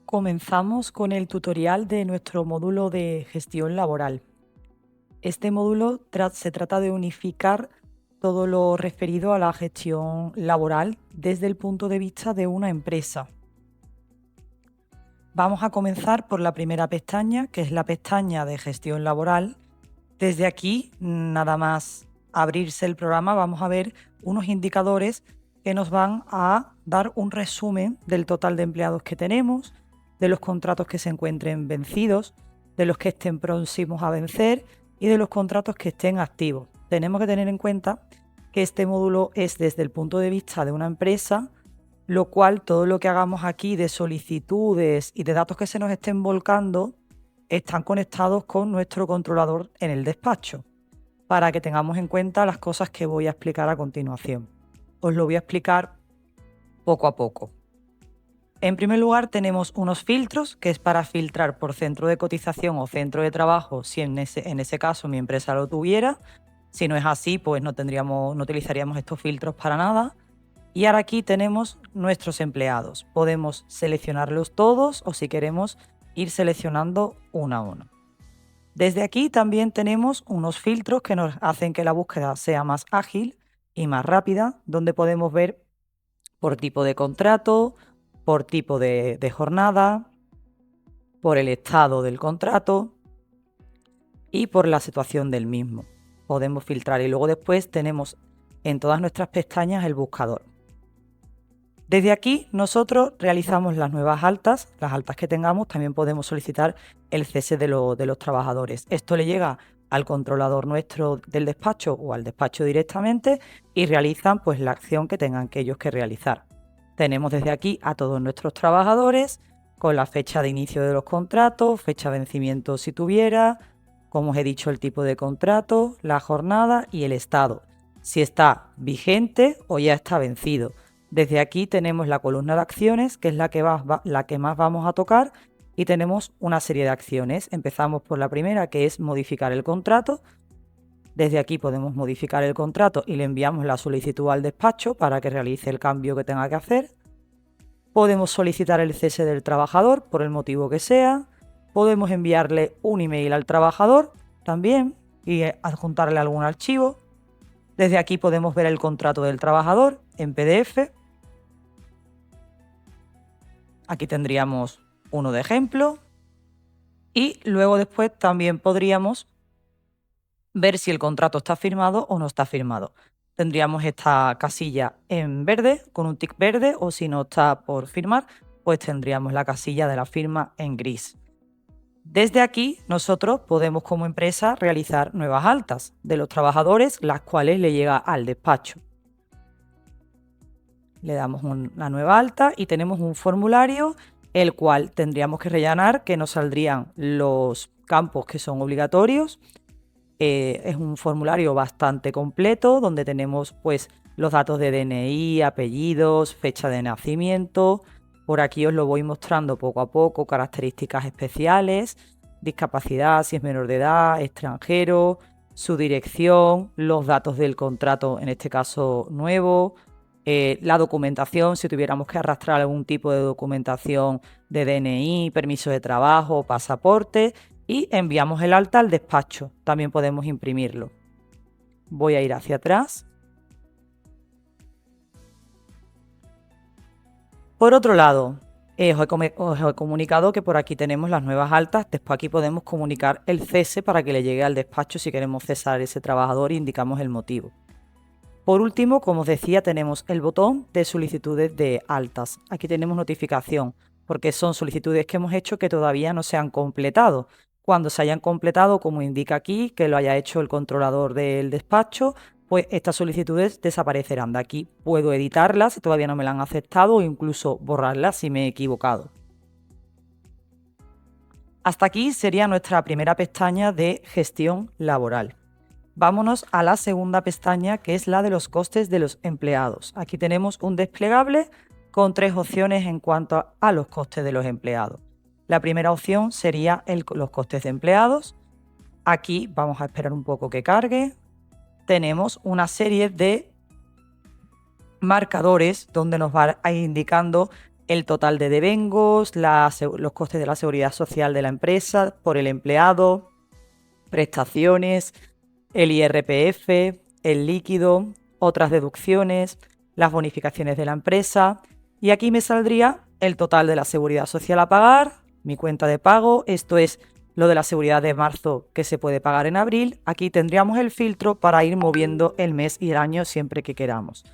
Comenzamos con el tutorial de nuestro módulo de gestión laboral. Este módulo se trata de unificar todo lo referido a la gestión laboral desde el punto de vista de una empresa. Vamos a comenzar por la primera pestaña, que es la pestaña de gestión laboral. Desde aquí, nada más abrirse el programa, vamos a ver unos indicadores que nos van a dar un resumen del total de empleados que tenemos, de los contratos que se encuentren vencidos, de los que estén próximos a vencer y de los contratos que estén activos. Tenemos que tener en cuenta que este módulo es desde el punto de vista de una empresa, lo cual todo lo que hagamos aquí de solicitudes y de datos que se nos estén volcando están conectados con nuestro controlador en el despacho, para que tengamos en cuenta las cosas que voy a explicar a continuación. Os lo voy a explicar poco a poco. En primer lugar, tenemos unos filtros, que es para filtrar por centro de cotización o centro de trabajo, si en ese caso mi empresa lo tuviera. Si no es así, pues no utilizaríamos estos filtros para nada. Y ahora aquí tenemos nuestros empleados. Podemos seleccionarlos todos o si queremos ir seleccionando uno a uno. Desde aquí también tenemos unos filtros que nos hacen que la búsqueda sea más ágil y más rápida, donde podemos ver por tipo de contrato, por tipo de jornada, por el estado del contrato y por la situación del mismo. Podemos filtrar y luego después tenemos en todas nuestras pestañas el buscador. Desde aquí nosotros realizamos las nuevas altas, las altas que tengamos, también podemos solicitar el cese de los trabajadores. Esto le llega al controlador nuestro del despacho o al despacho directamente y realizan pues la acción que tengan que ellos que realizar. Tenemos desde aquí a todos nuestros trabajadores con la fecha de inicio de los contratos, fecha de vencimiento si tuviera, como os he dicho, el tipo de contrato, la jornada y el estado, si está vigente o ya está vencido. Desde aquí tenemos la columna de acciones, que es la que más vamos a tocar, y tenemos una serie de acciones. Empezamos por la primera, que es modificar el contrato. Desde aquí podemos modificar el contrato y le enviamos la solicitud al despacho para que realice el cambio que tenga que hacer. Podemos solicitar el cese del trabajador por el motivo que sea. Podemos enviarle un email al trabajador también y adjuntarle algún archivo. Desde aquí podemos ver el contrato del trabajador en PDF. Aquí tendríamos uno de ejemplo. Y luego después también podríamos ver si el contrato está firmado o no está firmado. Tendríamos esta casilla en verde, con un tic verde, o si no está por firmar, pues tendríamos la casilla de la firma en gris. Desde aquí nosotros podemos como empresa realizar nuevas altas de los trabajadores, las cuales le llega al despacho. Le damos una nueva alta y tenemos un formulario el cual tendríamos que rellenar, que nos saldrían los campos que son obligatorios. Es un formulario bastante completo donde tenemos pues los datos de DNI, apellidos, fecha de nacimiento. Por aquí os lo voy mostrando poco a poco, características especiales, discapacidad, si es menor de edad, extranjero, su dirección, los datos del contrato, en este caso nuevo, la documentación, si tuviéramos que arrastrar algún tipo de documentación de DNI, permiso de trabajo, pasaporte, y enviamos el alta al despacho. También podemos imprimirlo. Voy a ir hacia atrás. Por otro lado, os he comunicado que por aquí tenemos las nuevas altas. Después aquí podemos comunicar el cese para que le llegue al despacho si queremos cesar ese trabajador e indicamos el motivo. Por último, como os decía, tenemos el botón de solicitudes de altas. Aquí tenemos notificación, porque son solicitudes que hemos hecho que todavía no se han completado. Cuando se hayan completado, como indica aquí, que lo haya hecho el controlador del despacho, pues estas solicitudes desaparecerán. De aquí puedo editarlas si todavía no me las han aceptado o incluso borrarlas si me he equivocado. Hasta aquí sería nuestra primera pestaña de gestión laboral. Vámonos a la segunda pestaña, que es la de los costes de los empleados. Aquí tenemos un desplegable con 3 opciones en cuanto a los costes de los empleados. La primera opción sería los costes de empleados. Aquí vamos a esperar un poco que cargue. Tenemos una serie de marcadores donde nos va a ir indicando el total de devengos, los costes de la seguridad social de la empresa por el empleado, prestaciones, el IRPF, el líquido, otras deducciones, las bonificaciones de la empresa, y aquí me saldría el total de la seguridad social a pagar, mi cuenta de pago, esto es lo de la seguridad de marzo que se puede pagar en abril. Aquí tendríamos el filtro para ir moviendo el mes y el año siempre que queramos.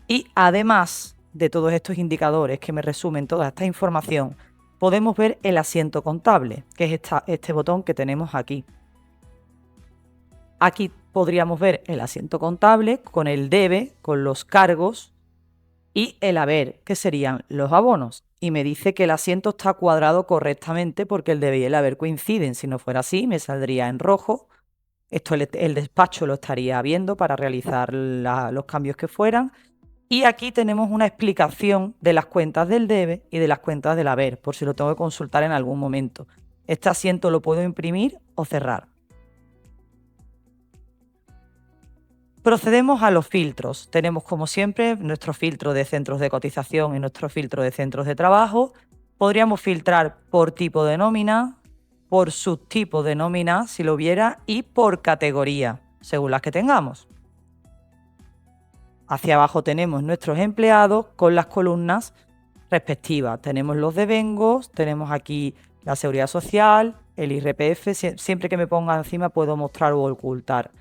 Y además de todos estos indicadores que me resumen toda esta información, podemos ver el asiento contable, que es este botón que tenemos aquí. Aquí podríamos ver el asiento contable con el debe, con los cargos, y el haber, que serían los abonos. Y me dice que el asiento está cuadrado correctamente porque el debe y el haber coinciden. Si no fuera así, me saldría en rojo. Esto el despacho lo estaría viendo para realizar los cambios que fueran. Y aquí tenemos una explicación de las cuentas del debe y de las cuentas del haber, por si lo tengo que consultar en algún momento. Este asiento lo puedo imprimir o cerrar. Procedemos a los filtros. Tenemos, como siempre, nuestro filtro de centros de cotización y nuestro filtro de centros de trabajo. Podríamos filtrar por tipo de nómina, por subtipo de nómina, si lo hubiera, y por categoría, según las que tengamos. Hacia abajo tenemos nuestros empleados con las columnas respectivas. Tenemos los devengos, tenemos aquí la seguridad social, el IRPF. Siempre que me ponga encima puedo mostrar o ocultar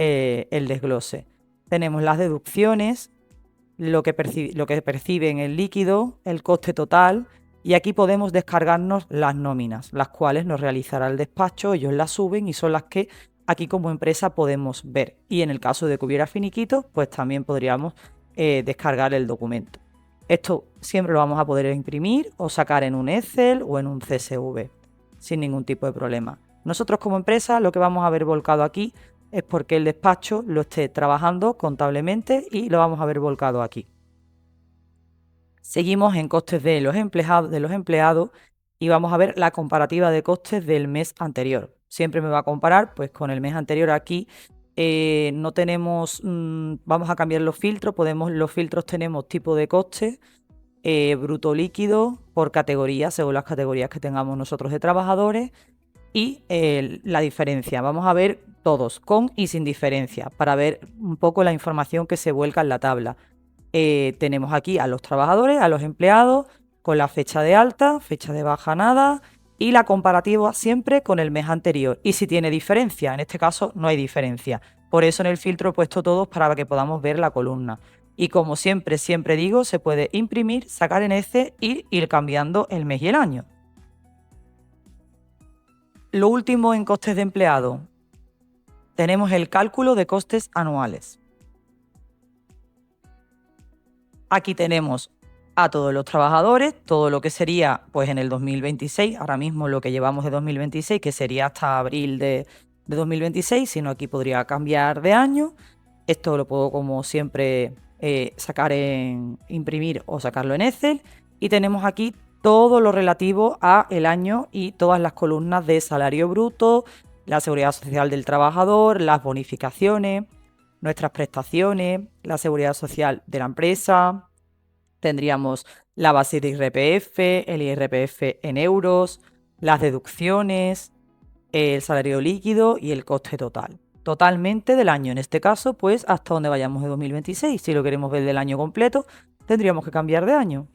el desglose. Tenemos las deducciones, lo que percibe en el líquido, el coste total, y aquí podemos descargarnos las nóminas, las cuales nos realizará el despacho, ellos las suben y son las que aquí como empresa podemos ver. Y en el caso de que hubiera finiquito, pues también podríamos descargar el documento. Esto siempre lo vamos a poder imprimir o sacar en un Excel o en un CSV, sin ningún tipo de problema. Nosotros como empresa lo que vamos a ver volcado aquí es porque el despacho lo esté trabajando contablemente y lo vamos a ver volcado aquí. Seguimos en costes de los empleados y vamos a ver la comparativa de costes del mes anterior. Siempre me va a comparar pues con el mes anterior. Aquí no tenemos, vamos a cambiar los filtros. Los filtros tenemos tipo de coste, bruto líquido, por categoría, según las categorías que tengamos nosotros de trabajadores, y la diferencia. Vamos a ver todos, con y sin diferencia, para ver un poco la información que se vuelca en la tabla. Tenemos aquí a los trabajadores, a los empleados, con la fecha de alta, fecha de baja nada, y la comparativa siempre con el mes anterior. Y si tiene diferencia, en este caso no hay diferencia. Por eso en el filtro he puesto todos para que podamos ver la columna. Y como siempre digo, se puede imprimir, sacar en Excel e ir cambiando el mes y el año. Lo último en costes de empleado, tenemos el cálculo de costes anuales. Aquí tenemos a todos los trabajadores, todo lo que sería pues en el 2026, ahora mismo lo que llevamos de 2026, que sería hasta abril de 2026, sino aquí podría cambiar de año. Esto lo puedo, como siempre, sacar en imprimir o sacarlo en Excel. Y tenemos aquí todo lo relativo a el año y todas las columnas de salario bruto, la seguridad social del trabajador, las bonificaciones, nuestras prestaciones, la seguridad social de la empresa. Tendríamos la base de IRPF, el IRPF en euros, las deducciones, el salario líquido y el coste total. Totalmente del año, en este caso, pues hasta donde vayamos de 2026. Si lo queremos ver del año completo, tendríamos que cambiar de año.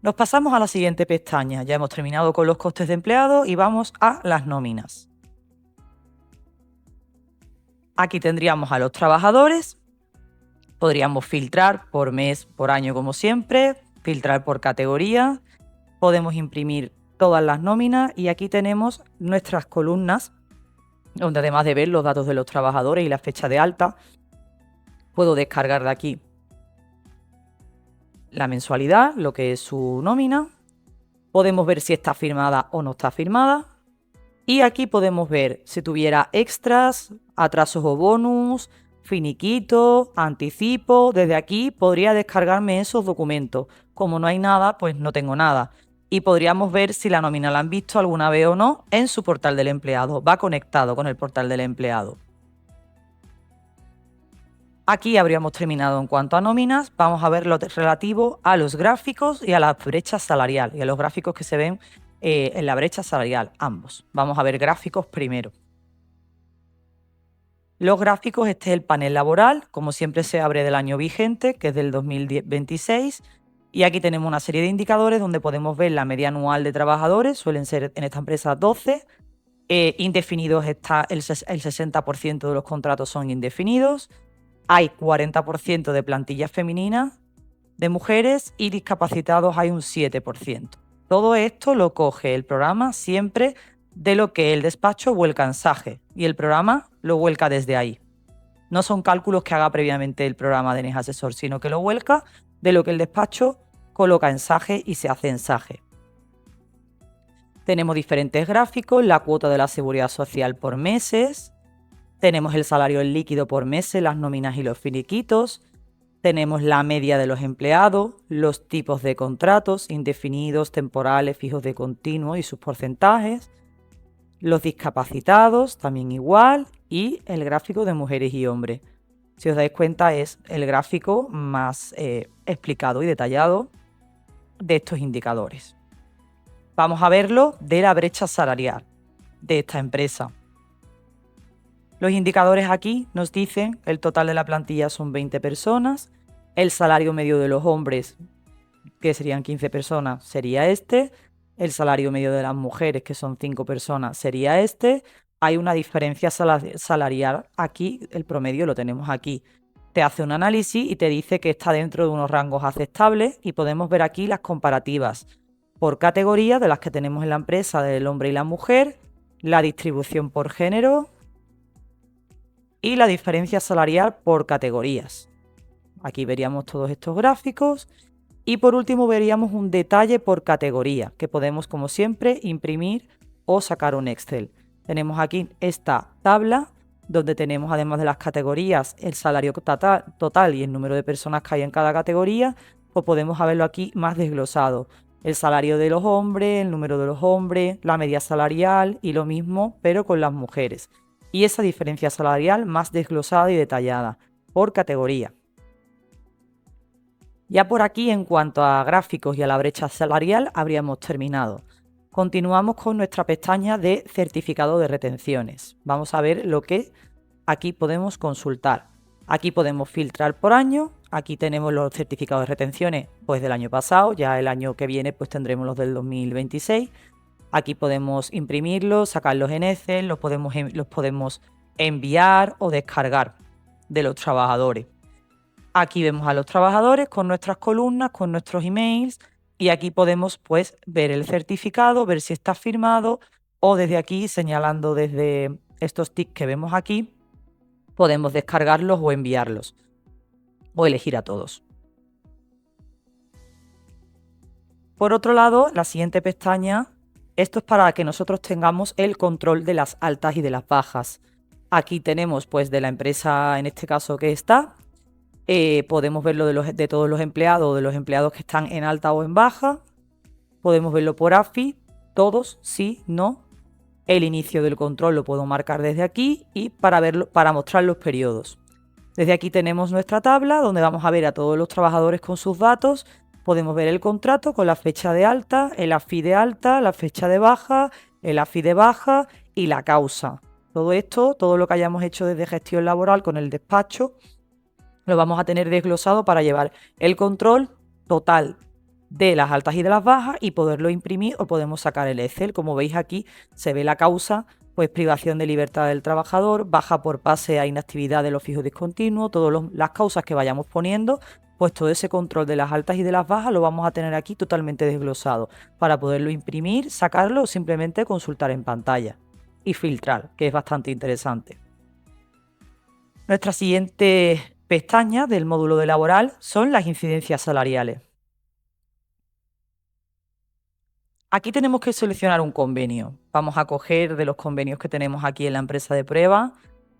Nos pasamos a la siguiente pestaña. Ya hemos terminado con los costes de empleados y vamos a las nóminas. Aquí tendríamos a los trabajadores. Podríamos filtrar por mes, por año como siempre, filtrar por categoría. Podemos imprimir todas las nóminas y aquí tenemos nuestras columnas, donde además de ver los datos de los trabajadores y la fecha de alta, puedo descargar de aquí la mensualidad, lo que es su nómina. Podemos ver si está firmada o no está firmada. Y aquí podemos ver si tuviera extras, atrasos o bonus, finiquito, anticipo. Desde aquí podría descargarme esos documentos. Como no hay nada, pues no tengo nada. Y podríamos ver si la nómina la han visto alguna vez o no en su portal del empleado. Va conectado con el portal del empleado. Aquí habríamos terminado en cuanto a nóminas. Vamos a ver lo relativo a los gráficos y a la brecha salarial y a los gráficos que se ven en la brecha salarial, ambos. Vamos a ver gráficos primero. Los gráficos, este es el panel laboral, como siempre se abre del año vigente, que es del 2026, y aquí tenemos una serie de indicadores donde podemos ver la media anual de trabajadores, suelen ser en esta empresa 12, indefinidos está el 60% de los contratos son indefinidos, hay 40% de plantillas femeninas, de mujeres, y discapacitados hay un 7%. Todo esto lo coge el programa siempre de lo que el despacho vuelca en SAGE y el programa lo vuelca desde ahí. No son cálculos que haga previamente el programa de NES Asesor, sino que lo vuelca de lo que el despacho coloca en SAGE y se hace en SAGE. Tenemos diferentes gráficos, la cuota de la seguridad social por meses, tenemos el salario en líquido por meses, las nóminas y los finiquitos, tenemos la media de los empleados, los tipos de contratos, indefinidos, temporales, fijos de continuo y sus porcentajes, los discapacitados, también igual, y el gráfico de mujeres y hombres. Si os dais cuenta, es el gráfico más explicado y detallado de estos indicadores. Vamos a verlo de la brecha salarial de esta empresa. Los indicadores aquí nos dicen el total de la plantilla son 20 personas, el salario medio de los hombres, que serían 15 personas, sería este, el salario medio de las mujeres, que son 5 personas, sería este. Hay una diferencia salarial aquí, el promedio lo tenemos aquí. Te hace un análisis y te dice que está dentro de unos rangos aceptables y podemos ver aquí las comparativas por categoría de las que tenemos en la empresa del hombre y la mujer, la distribución por género y la diferencia salarial por categorías. Aquí veríamos todos estos gráficos y por último veríamos un detalle por categoría que podemos, como siempre, imprimir o sacar un Excel. Tenemos aquí esta tabla donde tenemos, además de las categorías, el salario total y el número de personas que hay en cada categoría, pues podemos verlo aquí más desglosado. El salario de los hombres, el número de los hombres, la media salarial y lo mismo, pero con las mujeres. Y esa diferencia salarial más desglosada y detallada por categoría. Ya por aquí, en cuanto a gráficos y a la brecha salarial, habríamos terminado. Continuamos con nuestra pestaña de certificado de retenciones. Vamos a ver lo que aquí podemos consultar. Aquí podemos filtrar por año. Aquí tenemos los certificados de retenciones pues del año pasado. Ya el año que viene pues tendremos los del 2026. Aquí podemos imprimirlos, sacarlos en Excel, los podemos enviar o descargar de los trabajadores. Aquí vemos a los trabajadores con nuestras columnas, con nuestros emails, y aquí podemos pues ver el certificado, ver si está firmado, o desde aquí, señalando desde estos tics que vemos aquí, podemos descargarlos o enviarlos o elegir a todos. Por otro lado, la siguiente pestaña, esto es para que nosotros tengamos el control de las altas y de las bajas. Aquí tenemos pues de la empresa, en este caso que está, podemos verlo de todos los empleados, de los empleados que están en alta o en baja. Podemos verlo por AFI, todos, sí, no. El inicio del control lo puedo marcar desde aquí y para mostrar los periodos. Desde aquí tenemos nuestra tabla donde vamos a ver a todos los trabajadores con sus datos. Podemos ver el contrato con la fecha de alta, el AFI de alta, la fecha de baja, el AFI de baja y la causa. Todo esto, todo lo que hayamos hecho desde gestión laboral con el despacho, lo vamos a tener desglosado para llevar el control total de las altas y de las bajas y poderlo imprimir, o podemos sacar el Excel. Como veis aquí se ve la causa, pues privación de libertad del trabajador, baja por pase a inactividad de los fijos discontinuos, todas las causas que vayamos poniendo, pues todo ese control de las altas y de las bajas lo vamos a tener aquí totalmente desglosado para poderlo imprimir, sacarlo o simplemente consultar en pantalla y filtrar, que es bastante interesante. Nuestra siguiente pestaña del módulo de laboral son las incidencias salariales. Aquí tenemos que seleccionar un convenio. Vamos a coger de los convenios que tenemos aquí en la empresa de prueba,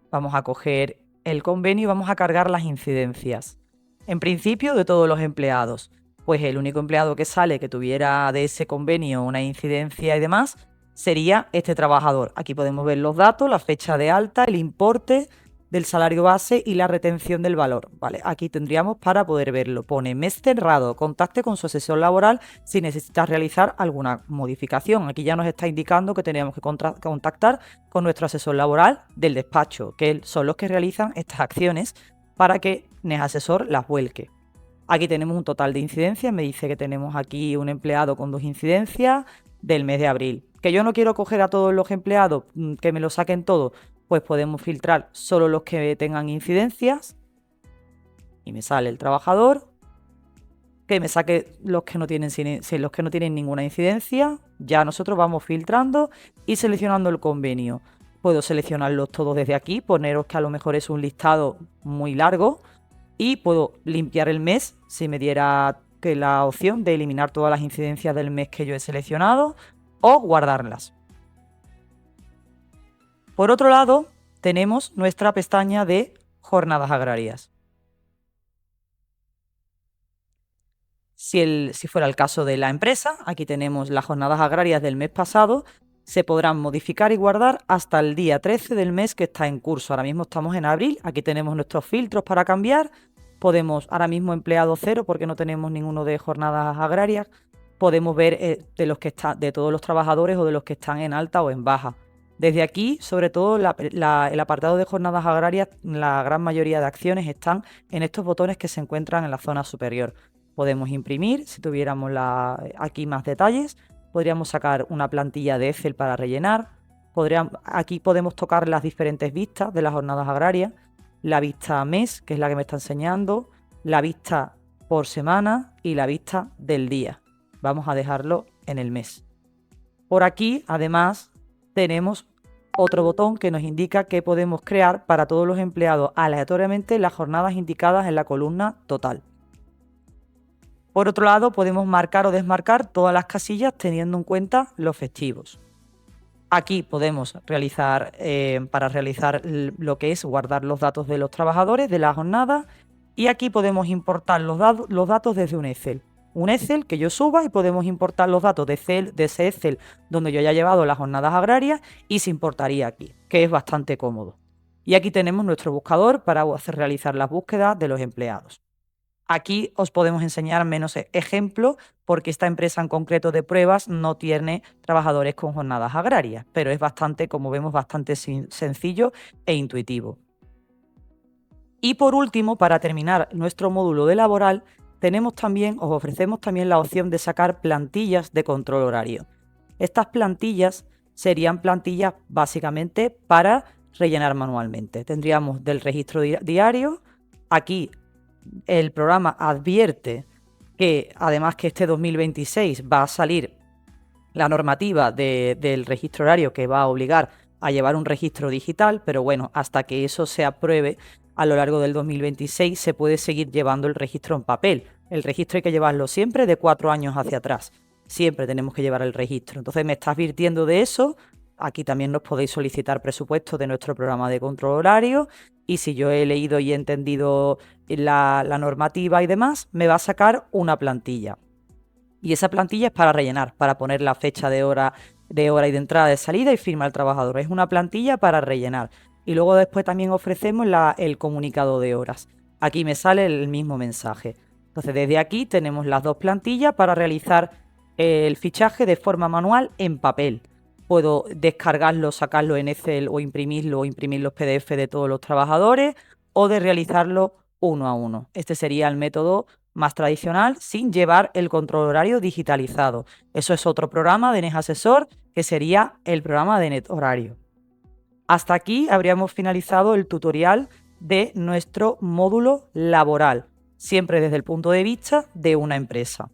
vamos a coger el convenio y vamos a cargar las incidencias. En principio de todos los empleados, pues el único empleado que sale que tuviera de ese convenio una incidencia y demás sería este trabajador. Aquí podemos ver los datos, la fecha de alta, el importe del salario base y la retención del valor, ¿vale? Aquí tendríamos para poder verlo. Pone mes cerrado, contacte con su asesor laboral si necesita realizar alguna modificación. Aquí ya nos está indicando que tenemos que contactar con nuestro asesor laboral del despacho, que son los que realizan estas acciones para que NextAsesor las vuelque. Aquí tenemos un total de incidencias, me dice que tenemos aquí un empleado con 2 incidencias del mes de abril. Que yo no quiero coger a todos los empleados, que me lo saquen todos, pues podemos filtrar solo los que tengan incidencias y me sale el trabajador, que me saque los que no tienen ninguna incidencia. Ya nosotros vamos filtrando y seleccionando el convenio. Puedo seleccionarlos todos desde aquí, poneros que a lo mejor es un listado muy largo y puedo limpiar el mes si me diera que la opción de eliminar todas las incidencias del mes que yo he seleccionado o guardarlas. Por otro lado, tenemos nuestra pestaña de jornadas agrarias. Si fuera el caso de la empresa, aquí tenemos las jornadas agrarias del mes pasado, se podrán modificar y guardar hasta el día 13 del mes que está en curso. Ahora mismo estamos en abril, aquí tenemos nuestros filtros para cambiar. Podemos, ahora mismo empleado 0 porque no tenemos ninguno de jornadas agrarias. Podemos ver de todos los trabajadores o de los que están en alta o en baja. Desde aquí, sobre todo, el apartado de jornadas agrarias, la gran mayoría de acciones están en estos botones que se encuentran en la zona superior. Podemos imprimir, si tuviéramos aquí más detalles, podríamos sacar una plantilla de Excel para rellenar. Aquí podemos tocar las diferentes vistas de las jornadas agrarias, la vista mes, que es la que me está enseñando, la vista por semana y la vista del día. Vamos a dejarlo en el mes. Por aquí, además, tenemos otro botón que nos indica que podemos crear para todos los empleados aleatoriamente las jornadas indicadas en la columna total. Por otro lado, podemos marcar o desmarcar todas las casillas teniendo en cuenta los festivos. Aquí podemos para realizar lo que es guardar los datos de los trabajadores de la jornada y aquí podemos importar los datos desde un Excel. Un Excel que yo suba y podemos importar los datos de ese Excel donde yo haya llevado las jornadas agrarias y se importaría aquí, que es bastante cómodo. Y aquí tenemos nuestro buscador para realizar las búsquedas de los empleados. Aquí os podemos enseñar menos ejemplos porque esta empresa en concreto de pruebas no tiene trabajadores con jornadas agrarias, pero es bastante, como vemos, bastante sencillo e intuitivo. Y por último, para terminar nuestro módulo de laboral, os ofrecemos también la opción de sacar plantillas de control horario. Estas plantillas serían plantillas básicamente para rellenar manualmente. Tendríamos del registro diario, aquí el programa advierte que además que este 2026 va a salir la normativa del registro horario que va a obligar a llevar un registro digital, pero bueno, hasta que eso se apruebe a lo largo del 2026 se puede seguir llevando el registro en papel. El registro hay que llevarlo siempre de 4 años hacia atrás. Siempre tenemos que llevar el registro. Entonces me está advirtiendo de eso. Aquí también nos podéis solicitar presupuestos de nuestro programa de control horario y si yo he leído y he entendido la normativa y demás, me va a sacar una plantilla. Y esa plantilla es para rellenar, para poner la fecha de hora y de entrada y de salida y firma el trabajador. Es una plantilla para rellenar. Y luego después también ofrecemos el comunicado de horas. Aquí me sale el mismo mensaje. Entonces desde aquí tenemos las 2 plantillas para realizar el fichaje de forma manual en papel. Puedo descargarlo, sacarlo en Excel o imprimir los PDF de todos los trabajadores o de realizarlo uno a uno. Este sería el método más tradicional sin llevar el control horario digitalizado. Eso es otro programa de NextAsesor que sería el programa de NetHorario. Hasta aquí habríamos finalizado el tutorial de nuestro módulo laboral, siempre desde el punto de vista de una empresa.